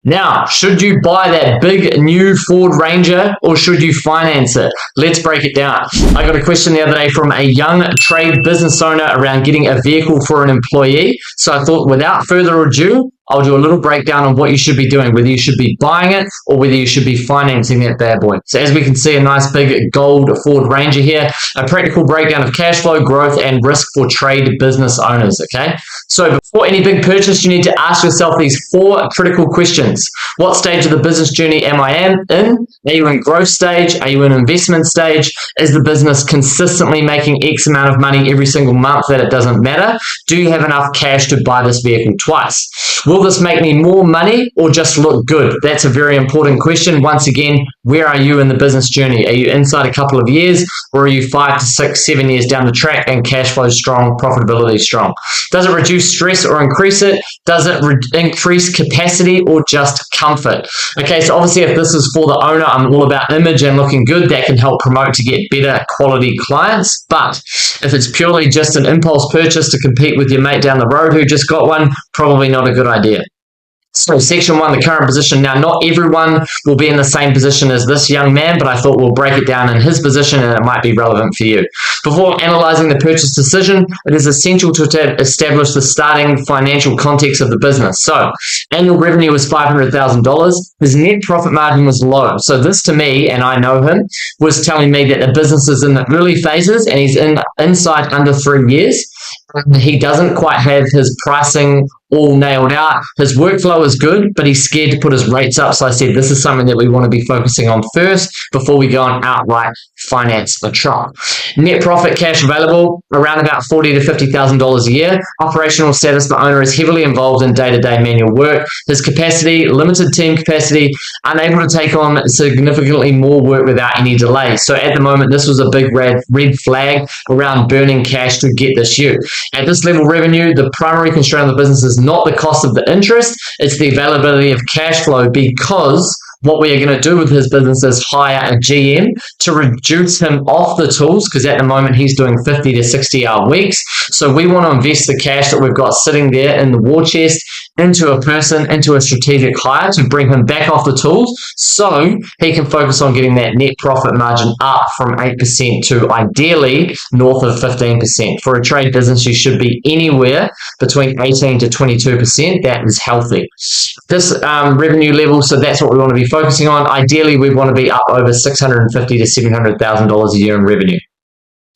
Now, should you buy that big new Ford Ranger or should you finance it? Let's break it down. I got a question the other day from a young trade business owner around getting a vehicle for an employee. So I thought without further ado, I'll do a little breakdown on what you should be doing, whether you should be buying it or whether you should be financing that bad boy. So as we can see, a nice big gold Ford Ranger here, a practical breakdown of cash flow, growth, and risk for trade business owners, okay? So before any big purchase, you need to ask yourself these 4 critical questions. What stage of the business journey am I in? Are you in growth stage? Are you in investment stage? Is the business consistently making X amount of money every single month that it doesn't matter? Do you have enough cash to buy this vehicle twice? Will this make me more money or just look good? That's a very important question. Once again, where are you in the business journey? Are you inside a couple of years or are you 5 to 6, 7 years down the track and cash flow strong, profitability strong? Does it reduce stress or increase it? Does it increase capacity or just comfort? Okay, so obviously if this is for the owner, I'm all about image and looking good. That can help promote to get better quality clients. But if it's purely just an impulse purchase to compete with your mate down the road who just got one, probably not a good idea. So section 1, the current position. Now, not everyone will be in the same position as this young man, but I thought we'll break it down in his position and it might be relevant for you. Before analyzing the purchase decision, it is essential to establish the starting financial context of the business. So annual revenue was $500,000. His net profit margin was low. So this to me, and I know him, was telling me that the business is in the early phases and he's inside under 3 years. He doesn't quite have his pricing all nailed out. His workflow is good, but he's scared to put his rates up. So I said, this is something that we want to be focusing on first before we go and outright finance the truck. Net profit cash available, around about $40,000 to $50,000 a year. Operational status, the owner is heavily involved in day-to-day manual work. His capacity, limited team capacity, unable to take on significantly more work without any delay. So at the moment, this was a big red flag around burning cash to get this ute. At this level revenue, the primary constraint of the business is not the cost of the interest, it's the availability of cash flow, because what we are going to do with his business is hire a GM to reduce him off the tools, because at the moment he's doing 50 to 60 hour weeks. So we want to invest the cash that we've got sitting there in the war chest into a person, into a strategic hire to bring him back off the tools so he can focus on getting that net profit margin up from 8% to ideally north of 15%. For a trade business, you should be anywhere between 18 to 22%. That is healthy. This revenue level, so that's what we want to be focusing on. Ideally, we want to be up over $650,000 to $700,000 a year in revenue.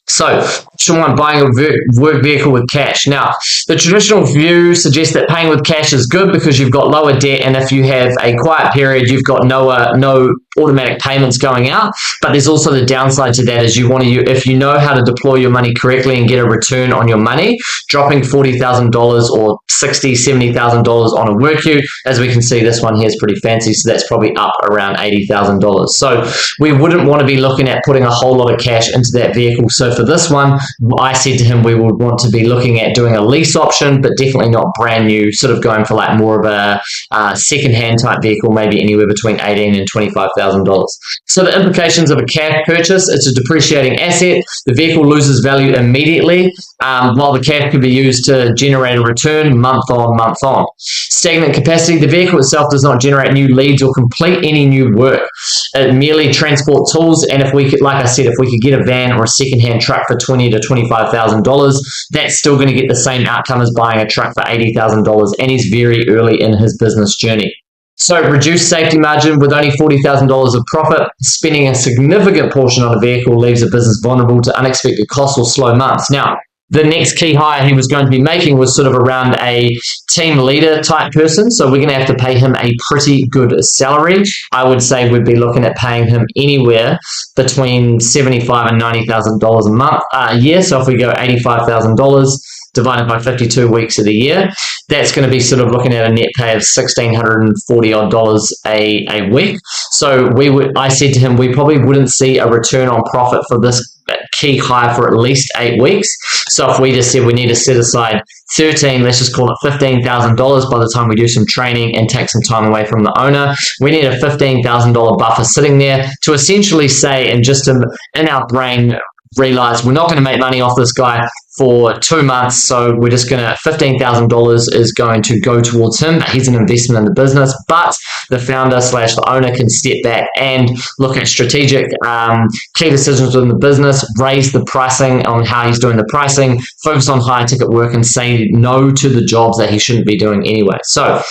So, option 1, buying a work vehicle with cash. Now, the traditional view suggests that paying with cash is good because you've got lower debt, and if you have a quiet period, you've got no automatic payments going out. But there's also the downside to that is if you know how to deploy your money correctly and get a return on your money, dropping $40,000 or $60,000, $70,000 on a work ute, as we can see, this one here is pretty fancy, so that's probably up around $80,000. So we wouldn't want to be looking at putting a whole lot of cash into that vehicle. So for this one, I said to him we would want to be looking at doing a lease option, but definitely not brand new, sort of going for like more of a second-hand type vehicle, maybe anywhere between $18,000 and $25,000. So the implications of a cash purchase, it's a depreciating asset. The vehicle loses value immediately, while the cash could be used to generate a return month on, month on. Stagnant capacity, the vehicle itself does not generate new leads or complete any new work. It merely transports tools, and if we could, like I said, if we could get a van or a second-hand truck for $20,000 to $25,000, that's still going to get the same outcome as buying a truck for $80,000, and he's very early in his business journey. So reduced safety margin with only $40,000 of profit. Spending a significant portion on a vehicle leaves a business vulnerable to unexpected costs or slow months. Now, the next key hire he was going to be making was sort of around a team leader type person. So we're going to have to pay him a pretty good salary. I would say we'd be looking at paying him anywhere between $75,000 and $90,000 a year. So if we go $85,000 divided by 52 weeks of the year, that's going to be sort of looking at a net pay of $1,640 odd a week. So I said to him, we probably wouldn't see a return on profit for this key hire for at least 8 weeks. So if we just said we need to set aside let's just call it $15,000 by the time we do some training and take some time away from the owner, we need a $15,000 buffer sitting there to essentially say, and just in our brain realize we're not going to make money off this guy for 2 months, so we're just going to, $15,000 is going to go towards him. He's an investment in the business, but the founder slash the owner can step back and look at strategic key decisions within the business, raise the pricing on how he's doing the pricing, focus on higher ticket work, and say no to the jobs that he shouldn't be doing anyway. So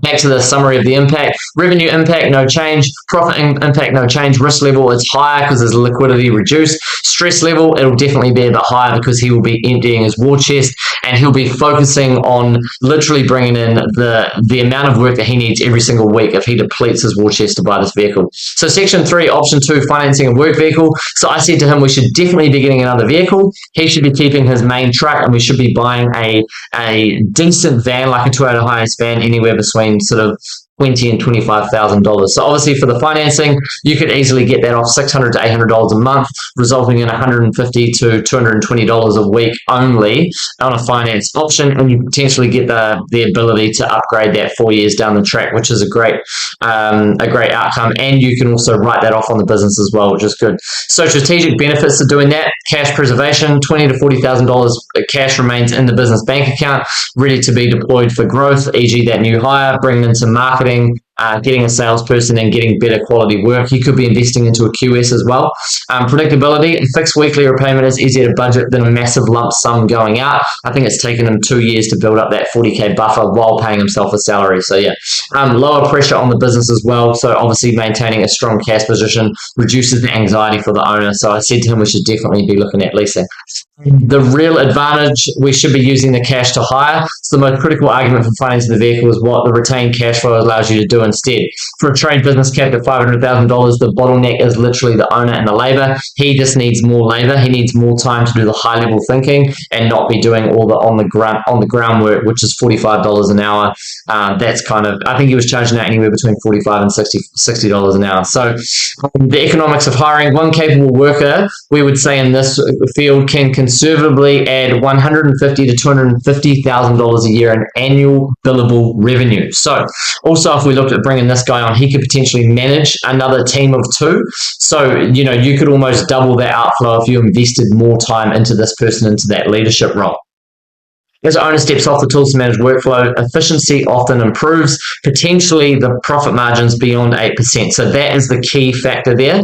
back to the summary of the impact. Revenue impact, no change. Profit impact, no change. Risk level, it's higher because there's liquidity reduced. Stress level, it'll definitely be a bit higher because he will be emptying his war chest and he'll be focusing on literally bringing in the amount of work that he needs every single week if he depletes his war chest to buy this vehicle. So section 3, option 2, financing a work vehicle. So I said to him we should definitely be getting another vehicle. He should be keeping his main truck and we should be buying a decent van, like a Toyota Hiace van, anywhere between sort of $20,000 and $25,000. So obviously for the financing, you could easily get that off $600 to $800 a month, resulting in $150 to $220 a week only on a finance option, and you potentially get the ability to upgrade that 4 years down the track, which is a great outcome. And you can also write that off on the business as well, which is good. So strategic benefits to doing that: cash preservation, $20,000 to $40,000 cash remains in the business bank account, ready to be deployed for growth, e.g. that new hire, bringing in some marketing, getting a salesperson and getting better quality work. You could be investing into a QS as well. Predictability, a fixed weekly repayment is easier to budget than a massive lump sum going out. I think it's taken him 2 years to build up that 40K buffer while paying himself a salary. So yeah, lower pressure on the business as well. So obviously maintaining a strong cash position reduces the anxiety for the owner. So I said to him we should definitely be looking at leasing. The real advantage, we should be using the cash to hire. So the most critical argument for financing the vehicle is what the retained cash flow allows you to do instead. For a trade business capped at $500,000, the bottleneck is literally the owner and the labor. He just needs more labor. He needs more time to do the high level thinking and not be doing all the on the ground work, which is $45 an hour. That's kind of, I think he was charging that anywhere between $45 and $60 an hour. So the economics of hiring one capable worker, we would say in this field, can conservatively add $150,000 to $250,000 a year in annual billable revenue. So also, if we looked at bringing this guy on, he could potentially manage another team of 2. So, you know, you could almost double that outflow if you invested more time into this person, into that leadership role. As the owner steps off the tools to manage workflow, efficiency often improves, potentially the profit margins beyond 8%. So that is the key factor there.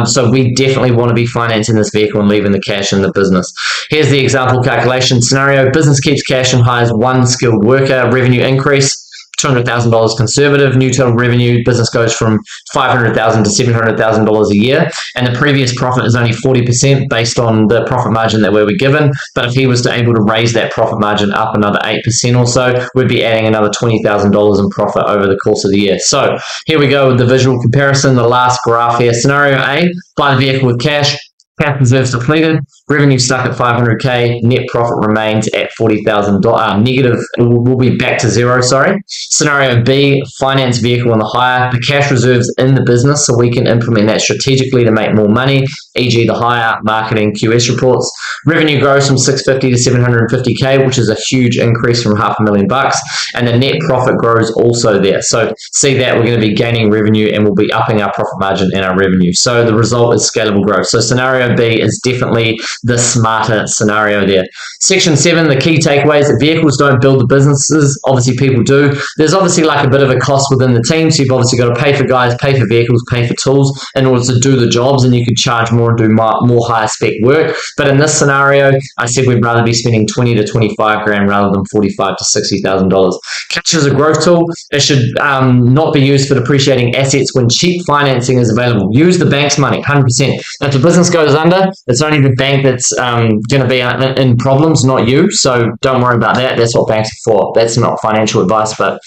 So we definitely want to be financing this vehicle and leaving the cash in the business. Here's the example calculation scenario. Business keeps cash and hires one skilled worker, revenue increase, $200,000 conservative, new total revenue, business goes from $500,000 to $700,000 a year, and the previous profit is only 40% based on the profit margin that we were given. But if he was able to raise that profit margin up another 8% or so, we'd be adding another $20,000 in profit over the course of the year. So here we go with the visual comparison, the last graph here. Scenario A, buy the vehicle with cash. Cash reserves depleted, revenue stuck at $500K, net profit remains at $40,000, negative, will be back to zero, sorry. Scenario B, finance vehicle on the hire, the cash reserves in the business so we can implement that strategically to make more money, e.g. the hire, marketing, QS reports. Revenue grows from $650 to $750K, which is a huge increase from $500,000, and the net profit grows also there. So see that we're going to be gaining revenue and we'll be upping our profit margin and our revenue. So the result is scalable growth. So scenario B is definitely the smarter scenario there. Section 7, the key takeaways: vehicles don't build the businesses. Obviously people do. There's obviously like a bit of a cost within the team, so you've obviously got to pay for guys, pay for vehicles, pay for tools in order to do the jobs, and you could charge more and do more higher spec work. But in this scenario, I said we'd rather be spending 20 to 25 grand rather than $45,000 to $60,000. Cash is a growth tool. It should not be used for depreciating assets when cheap financing is available. Use the bank's money, 100%. If the business goes under, it's only the bank that's going to be in problems, not you. So don't worry about that. That's what banks are for. That's not financial advice, but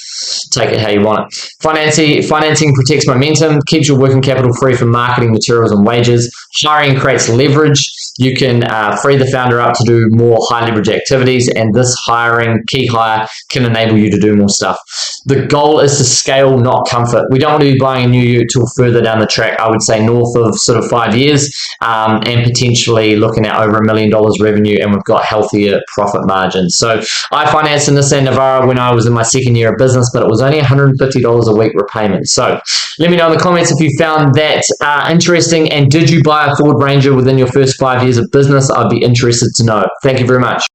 take it how you want it. Financing protects momentum, keeps your working capital free for marketing, materials, and wages. Hiring creates leverage. You can free the founder up to do more high leverage activities, and this key hire can enable you to do more stuff. The goal is to scale, not comfort. We don't want to be buying a new ute till further down the track. I would say north of sort of 5 years, and potentially looking at over $1 million revenue, and we've got healthier profit margins. So I financed a Nissan Navara when I was in my second year of business, but it was only $150 a week repayment. So let me know in the comments if you found that interesting, and did you buy a Ford Ranger within your first 5 years of business? I'd be interested to know. Thank you very much.